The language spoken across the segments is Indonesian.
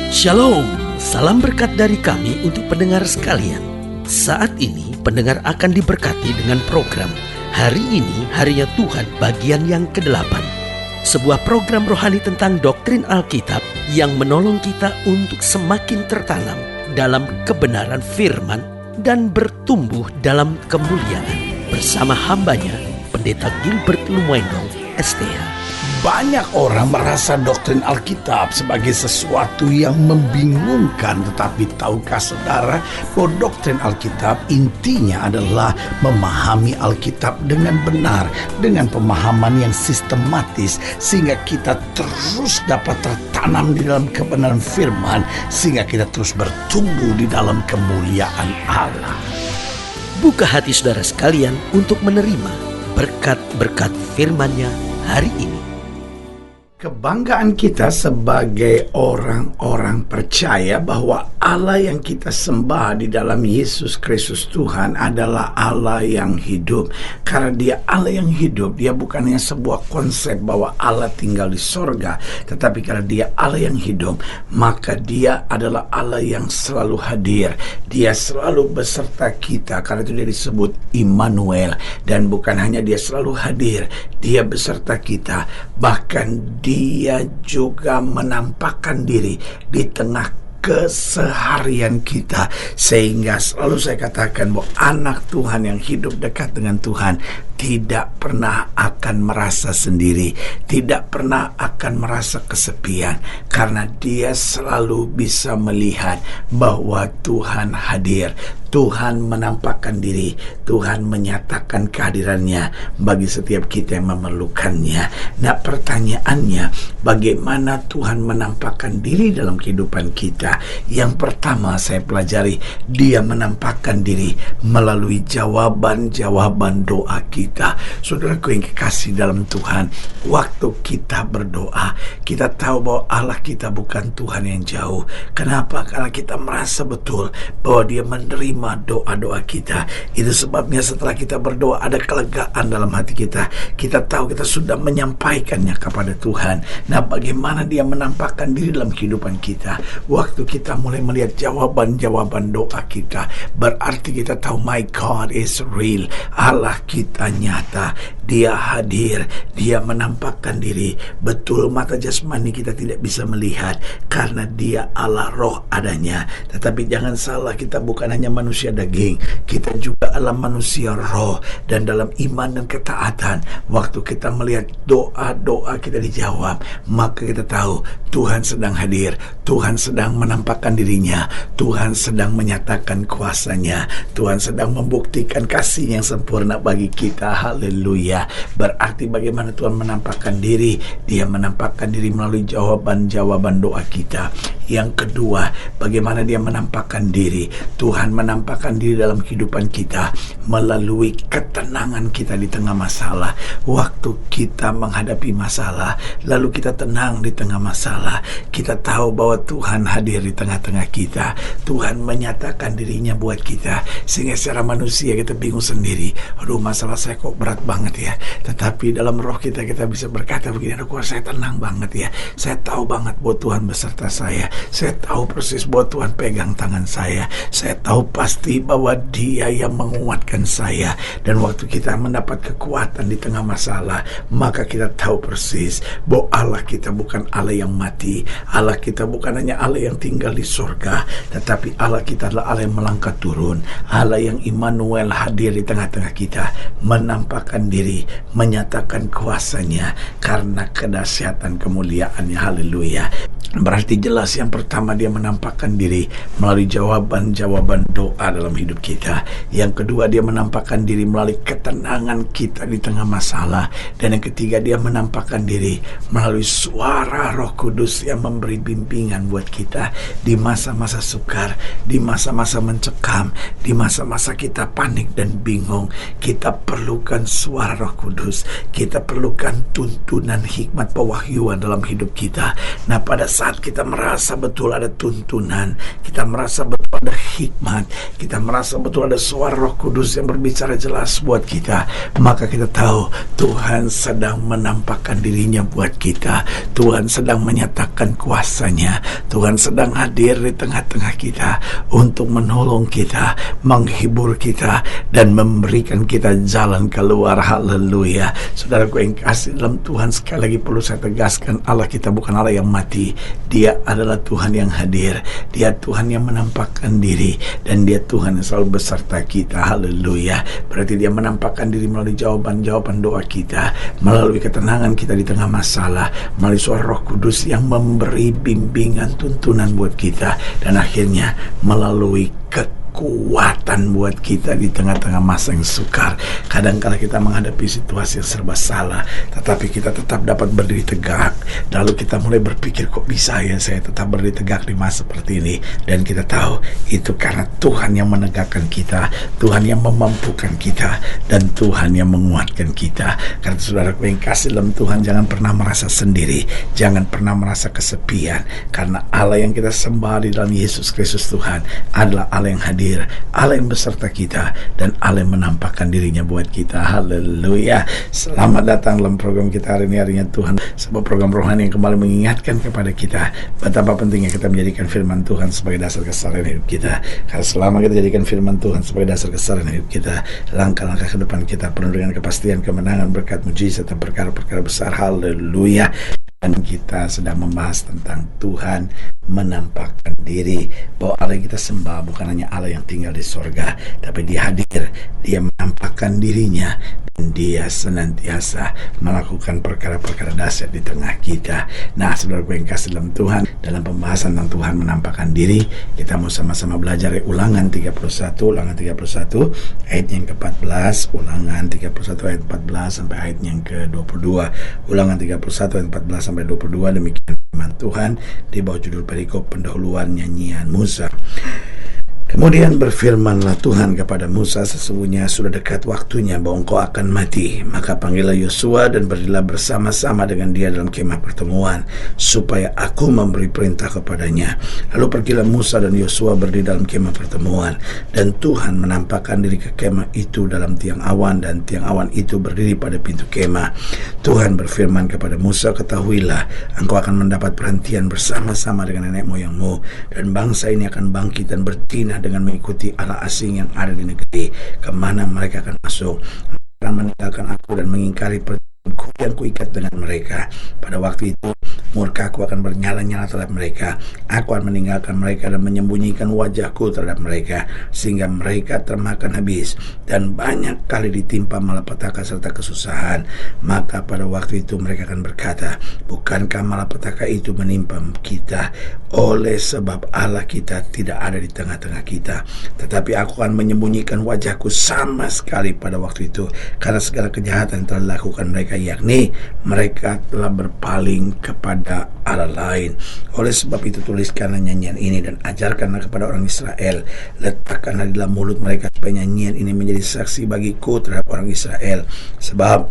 Shalom, salam berkat dari kami untuk pendengar sekalian. Saat ini pendengar akan diberkati dengan program Hari Ini Harinya Tuhan bagian yang ke-8. Sebuah program rohani tentang doktrin Alkitab yang menolong kita untuk semakin tertanam dalam kebenaran firman dan bertumbuh dalam kemuliaan. Bersama hambanya, Pendeta Gilbert Lumwendong, STH. Banyak orang merasa doktrin Alkitab sebagai sesuatu yang membingungkan. Tetapi tahukah saudara bahwa doktrin Alkitab intinya adalah memahami Alkitab dengan benar, dengan pemahaman yang sistematis, sehingga kita terus dapat tertanam di dalam kebenaran firman, sehingga kita terus bertumbuh di dalam kemuliaan Allah. Buka hati saudara sekalian untuk menerima berkat-berkat firman-Nya hari ini. Kebanggaan kita sebagai orang-orang percaya bahwa Allah yang kita sembah di dalam Yesus Kristus Tuhan adalah Allah yang hidup. Karena Dia Allah yang hidup, Dia bukan hanya sebuah konsep bahwa Allah tinggal di sorga, tetapi karena Dia Allah yang hidup, maka Dia adalah Allah yang selalu hadir. Dia selalu beserta kita, karena itu Dia disebut Immanuel. Dan bukan hanya Dia selalu hadir, Dia beserta kita, bahkan Dia juga menampakkan diri di tengah keseharian kita. Sehingga selalu saya katakan bahwa anak Tuhan yang hidup dekat dengan Tuhan tidak pernah akan merasa sendiri, tidak pernah akan merasa kesepian, karena dia selalu bisa melihat bahwa Tuhan hadir. Tuhan menampakkan diri, Tuhan menyatakan kehadirannya bagi setiap kita yang memerlukannya. Nah, pertanyaannya, bagaimana Tuhan menampakkan diri dalam kehidupan kita? Yang pertama saya pelajari, Dia menampakkan diri melalui jawaban-jawaban doa kita. Saudaraku yang kekasih dalam Tuhan, waktu kita berdoa, kita tahu bahwa Allah kita bukan Tuhan yang jauh. Kenapa? Karena kita merasa betul bahwa Dia menerima doa-doa kita. Itu sebabnya setelah kita berdoa ada kelegaan dalam hati kita. Kita tahu kita sudah menyampaikannya kepada Tuhan. Nah, bagaimana Dia menampakkan diri dalam kehidupan kita? Waktu kita mulai melihat jawaban-jawaban doa kita, berarti kita tahu my God is real. Allah kita nyata, Dia hadir, Dia menampakkan diri. Betul, mata jasmani kita tidak bisa melihat karena Dia Allah roh adanya. Tetapi jangan salah, kita bukan hanya manusia daging, kita juga adalah manusia roh. Dan dalam iman dan ketaatan, waktu kita melihat doa-doa kita dijawab, maka kita tahu Tuhan sedang hadir, Tuhan sedang menampakkan dirinya, Tuhan sedang menyatakan kuasanya, Tuhan sedang membuktikan kasih yang sempurna bagi kita. Haleluya. Berarti bagaimana Tuhan menampakkan diri? Dia menampakkan diri melalui jawaban-jawaban doa kita. Yang kedua, bagaimana Dia menampakkan diri? Tuhan menampakkan diri dalam kehidupan kita melalui ketenangan kita di tengah masalah. Waktu kita menghadapi masalah, lalu kita tenang di tengah masalah, kita tahu bahwa Tuhan hadir di tengah-tengah kita. Tuhan menyatakan dirinya buat kita, sehingga secara manusia kita bingung sendiri. Aduh, masalah saya kok berat banget ya. Tetapi dalam roh kita bisa berkata begini, aduh, saya tenang banget ya. Saya tahu banget bahwa Tuhan beserta saya. Saya tahu persis bahwa Tuhan pegang tangan saya. Saya tahu pasti bahwa Dia yang menguatkan saya. Dan waktu kita mendapat kekuatan di tengah masalah, maka kita tahu persis bahwa Allah kita bukan Allah yang mati. Allah kita bukan hanya Allah yang tinggal di surga, tetapi Allah kita adalah Allah yang melangkah turun, Allah yang Immanuel hadir di tengah-tengah kita, menampakkan diri, menyatakan kuasanya karena kedahsyatan kemuliaannya. Haleluya. Berarti jelas yang pertama Dia menampakkan diri melalui jawaban-jawaban doa dalam hidup kita. Yang kedua, Dia menampakkan diri melalui ketenangan kita di tengah masalah. Dan yang ketiga, Dia menampakkan diri melalui suara Roh Kudus yang memberi bimbingan buat kita di masa-masa sukar, di masa-masa mencekam, di masa-masa kita panik dan bingung. Kita perlukan suara Roh Kudus. Kita perlukan tuntunan hikmat pewahyuan dalam hidup kita. Nah, pada saat kita merasa betul ada tuntunan, kita merasa betul ada hikmat, kita merasa betul ada suara Roh Kudus yang berbicara jelas buat kita, maka kita tahu Tuhan sedang menampakkan dirinya buat kita. Tuhan sedang menyatakan kuasanya. Tuhan sedang hadir di tengah-tengah kita untuk menolong kita, menghibur kita, dan memberikan kita jalan keluar. Haleluya. Saudaraku yang kasih dalam Tuhan, sekali lagi perlu saya tegaskan, Allah kita bukan Allah yang mati. Dia adalah Tuhan yang hadir. Dia Tuhan yang menampakkan diri, dan Dia Tuhan yang selalu beserta kita. Haleluya. Berarti Dia menampakkan diri melalui jawaban-jawaban doa kita, melalui ketenangan kita di tengah masalah, melalui suara Roh Kudus yang memberi bimbingan, tuntunan buat kita, dan akhirnya melalui kekuatan buat kita di tengah-tengah masa yang sukar. Kadang-kala kita menghadapi situasi yang serba salah, tetapi kita tetap dapat berdiri tegak. Lalu kita mulai berpikir, kok bisa ya saya tetap berdiri tegak di masa seperti ini? Dan kita tahu itu karena Tuhan yang menegakkan kita, Tuhan yang memampukan kita, dan Tuhan yang menguatkan kita. Karena saudaraku yang kasih dalam Tuhan, jangan pernah merasa sendiri, jangan pernah merasa kesepian, karena Allah yang kita sembah di dalam Yesus Kristus Tuhan adalah Allah yang hadir, Allah yang beserta kita, dan Allah yang menampakkan dirinya buat kita. Haleluya. Selamat datang dalam program kita hari ini, harinya Tuhan, sebuah program rohani yang kembali mengingatkan kepada kita betapa pentingnya kita menjadikan firman Tuhan sebagai dasar keseharian hidup kita. Karena selama kita jadikan firman Tuhan sebagai dasar keseharian hidup kita, langkah-langkah ke depan kita penuh dengan kepastian, kemenangan, berkat, mujizat, dan perkara-perkara besar. Haleluya. Dan kita sedang membahas tentang Tuhan menampakkan diri, bahwa Allah yang kita sembah bukan hanya Allah yang tinggal di sorga, tapi Dia hadir, Dia menampakkan dirinya, dan Dia senantiasa melakukan perkara-perkara dahsyat di tengah kita. Nah, saudaraku yang kasih dalam Tuhan, dalam pembahasan tentang Tuhan menampakkan diri, kita mau sama-sama belajar Ulangan 31 ayat yang ke-14, Ulangan 31 ayat 14 sampai ayat yang ke-22. Ulangan 31 ayat 14 sampai 22, demikian firman Tuhan di bawah judul perikop pendahuluan nyanyian Musa. Kemudian berfirmanlah Tuhan kepada Musa, sesungguhnya sudah dekat waktunya bahwa engkau akan mati. Maka panggillah Yosua dan berdirilah bersama-sama dengan dia dalam kemah pertemuan, supaya aku memberi perintah kepadanya. Lalu pergilah Musa dan Yosua berdiri dalam kemah pertemuan, dan Tuhan menampakkan diri ke kemah itu dalam tiang awan, dan tiang awan itu berdiri pada pintu kemah. Tuhan berfirman kepada Musa, ketahuilah, engkau akan mendapat perhentian bersama-sama dengan nenek moyangmu, dan bangsa ini akan bangkit dan bertinah dengan mengikuti Allah asing yang ada di negeri kemana mereka akan masuk. Mereka akan meninggalkan aku dan mengingkari perjanjianku yang kuikat dengan mereka. Pada waktu itu murkaku akan bernyala-nyala terhadap mereka. Aku akan meninggalkan mereka dan menyembunyikan wajahku terhadap mereka, sehingga mereka termakan habis dan banyak kali ditimpa malapetaka serta kesusahan. Maka pada waktu itu mereka akan berkata, bukankah malapetaka itu menimpa kita? Oleh sebab Allah kita tidak ada di tengah-tengah kita. Tetapi aku akan menyembunyikan wajahku sama sekali pada waktu itu, karena segala kejahatan yang telah dilakukan mereka, yakni mereka telah berpaling kepada Allah lain. Oleh sebab itu tuliskanlah nyanyian ini dan ajarkanlah kepada orang Israel. Letakkanlah di dalam mulut mereka, supaya nyanyian ini menjadi saksi bagiku terhadap orang Israel. Sebab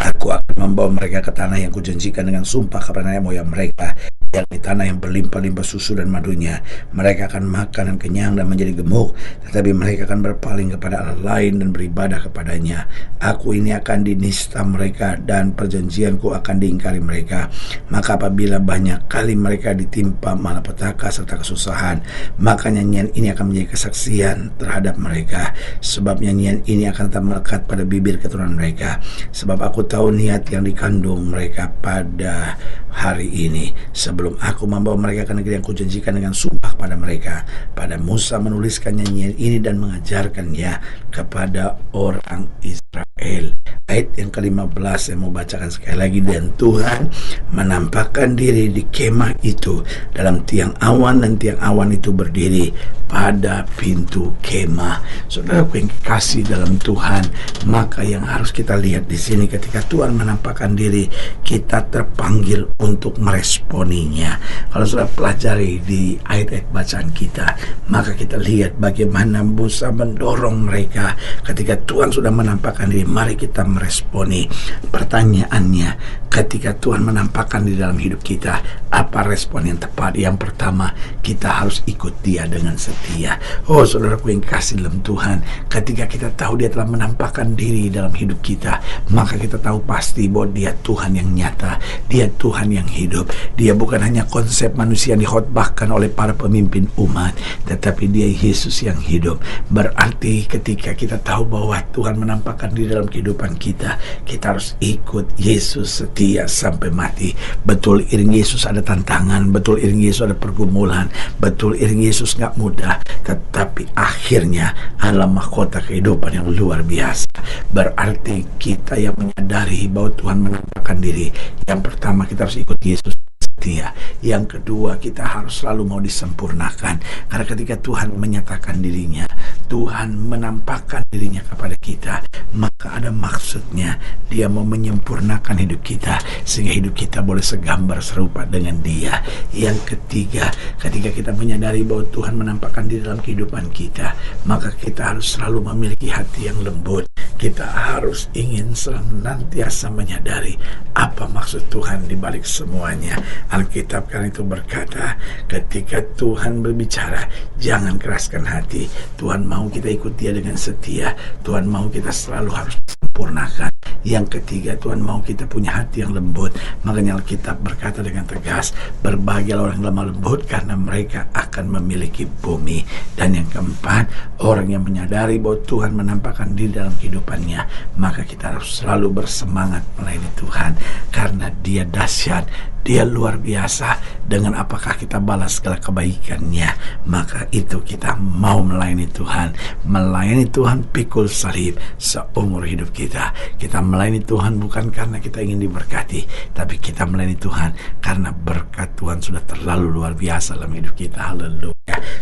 aku akan membawa mereka ke tanah yang kujanjikan dengan sumpah kepada nenek moyang mereka, yang di tanah yang berlimpah-limpah susu dan madunya. Mereka akan makan dan kenyang dan menjadi gemuk, tetapi mereka akan berpaling kepada Allah lain dan beribadah kepadanya. Aku ini akan dinista mereka, dan perjanjianku akan diingkari mereka. Maka apabila banyak kali mereka ditimpa malapetaka serta kesusahan, maka nyanyian ini akan menjadi kesaksian terhadap mereka. Sebab nyanyian ini akan tetap melekat pada bibir keturunan mereka. Sebab aku tahu niat yang dikandung mereka pada hari ini, sebelum aku membawa mereka ke negeri yang kujanjikan dengan sumpah pada mereka. Pada Musa menuliskan nyanyian ini dan mengajarkannya kepada orang Israel. Ayat yang ke-15 saya mau bacakan sekali lagi. Dan Tuhan menampakkan diri di kemah itu dalam tiang awan, dan tiang awan itu berdiri pada pintu kemah. Saudaraku yang kasih dalam Tuhan, maka yang harus kita lihat di sini, ketika Tuhan menampakkan diri, kita terpanggil untuk meresponi melayaninya. Kalau sudah pelajari di ayat-ayat bacaan kita, maka kita lihat bagaimana Musa mendorong mereka ketika Tuhan sudah menampakkan diri. Mari kita meresponi. Pertanyaannya, ketika Tuhan menampakkan di dalam hidup kita, apa respon yang tepat? Yang pertama, kita harus ikut Dia dengan setia. Oh saudaraku yang kasih dalam Tuhan, ketika kita tahu Dia telah menampakkan diri dalam hidup kita, maka kita tahu pasti bahwa Dia Tuhan yang nyata, Dia Tuhan yang hidup. Dia bukan hanya konsep manusia yang dikhotbahkan oleh para pemimpin umat, tetapi Dia Yesus yang hidup. Berarti ketika kita tahu bahwa Tuhan menampakkan di dalam kehidupan kita, kita harus ikut Yesus setia sampai mati. Betul, iring Yesus ada tantangan, betul iring Yesus ada pergumulan, betul iring Yesus gak mudah, tetapi akhirnya adalah mahkota kehidupan yang luar biasa. Berarti kita yang menyadari bahwa Tuhan menampakkan diri, yang pertama kita harus ikut Yesus setia. Yang kedua, kita harus selalu mau disempurnakan, karena ketika Tuhan menyatakan dirinya, Tuhan menampakkan dirinya kepada kita, maka ada maksudnya. Dia mau menyempurnakan hidup kita sehingga hidup kita boleh segambar serupa dengan Dia. Yang ketiga, ketika kita menyadari bahwa Tuhan menampakkan diri dalam kehidupan kita, maka kita harus selalu memiliki hati yang lembut. Kita harus ingin senantiasa menyadari apa maksud Tuhan di balik semuanya. Alkitab kan itu berkata, ketika Tuhan berbicara, jangan keraskan hati. Tuhan mau kita ikut Dia dengan setia. Tuhan mau kita selalu harus sempurnakan. Yang ketiga, Tuhan mau kita punya hati yang lembut. Makanya Alkitab berkata dengan tegas, berbahagialah orang yang lemah lembut, karena mereka akan memiliki bumi. Dan yang keempat, orang yang menyadari bahwa Tuhan menampakkan diri dalam kehidupannya, maka kita harus selalu bersemangat melayani Tuhan, karena Dia dahsyat, Dia luar biasa. Dengan apakah kita balas segala kebaikannya, maka itu kita mau melayani Tuhan. Melayani Tuhan pikul salib seumur hidup kita. Kita melayani Tuhan bukan karena kita ingin diberkati, tapi kita melayani Tuhan karena berkat Tuhan sudah terlalu luar biasa dalam hidup kita. Haleluya.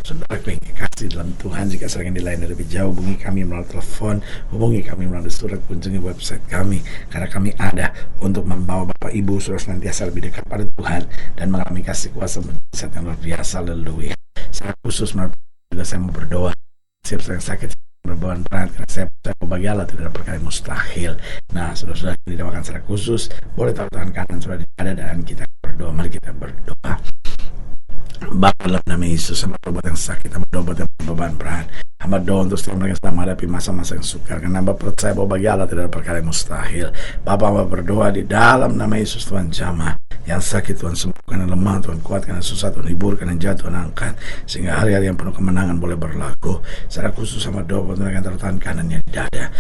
Saudara yang dikasih dalam Tuhan, jika saya ingin dilayani lebih jauh, hubungi kami melalui telepon, hubungi kami melalui surat, kunjungi website kami, karena kami ada untuk membawa Bapak Ibu saudara senantiasa lebih dekat pada Tuhan dan mengalami kasih kuasa mujizat yang luar biasa. Haleluya. Secara khusus juga saya mau berdoa, siap saya sakit, berbeban berat, karena saya percaya bagi Allah tidak ada perkara yang mustahil. Nah, saudara-saudara yang didoakan secara khusus, boleh taruh tangan kanan sudah ada, dan kita berdoa. Mari kita berdoa. Bapa, dalam nama Yesus, hamba berbuat yang sakit, hamba berbuat yang beban berat, hamba doa untuk setiap mereka sedang menghadapi masa-masa yang sukar, karena hamba percaya bahwa bagi Allah tidak ada perkara yang mustahil. Bapa, hamba berdoa di dalam nama Yesus, Tuhan jamah yang sakit, Tuhan sembuhkan, yang lemah Tuhan kuatkan, yang susah Tuhan hiburkan, yang jatuh Tuhan angkat, sehingga hari-hari yang penuh kemenangan boleh berlaku. Secara khusus hamba doa untuk mereka yang taruh tangan kanannya di dada.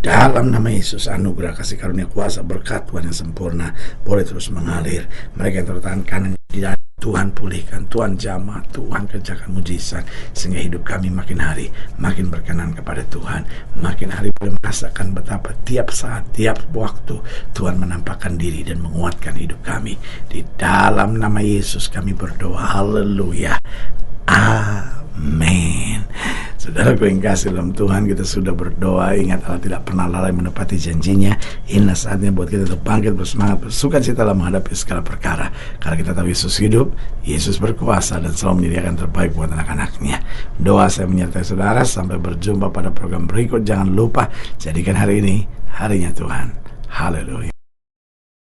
Dalam nama Yesus, anugerah kasih karunia kuasa berkat Tuhan yang sempurna boleh terus mengalir. Mereka yang taruh tangan kanan di dada, Tuhan pulihkan, Tuhan jamah, Tuhan kerjakan mujizat, sehingga hidup kami makin hari makin berkenan kepada Tuhan. Makin hari boleh merasakan betapa tiap saat, tiap waktu Tuhan menampakkan diri dan menguatkan hidup kami. Di dalam nama Yesus kami berdoa. Haleluya. Amin. Saudaraku yang kasih dalam Tuhan, kita sudah berdoa. Ingat, Allah tidak pernah lalai menepati janjinya. Inilah saatnya buat kita untuk bangkit bersemangat, bersukacita dalam menghadapi segala perkara, karena kita tahu Yesus hidup, Yesus berkuasa, dan selalu menyediakan terbaik buat anak-anaknya. Doa saya menyertai saudara. Sampai berjumpa pada program berikut. Jangan lupa, jadikan hari ini harinya Tuhan. Haleluya.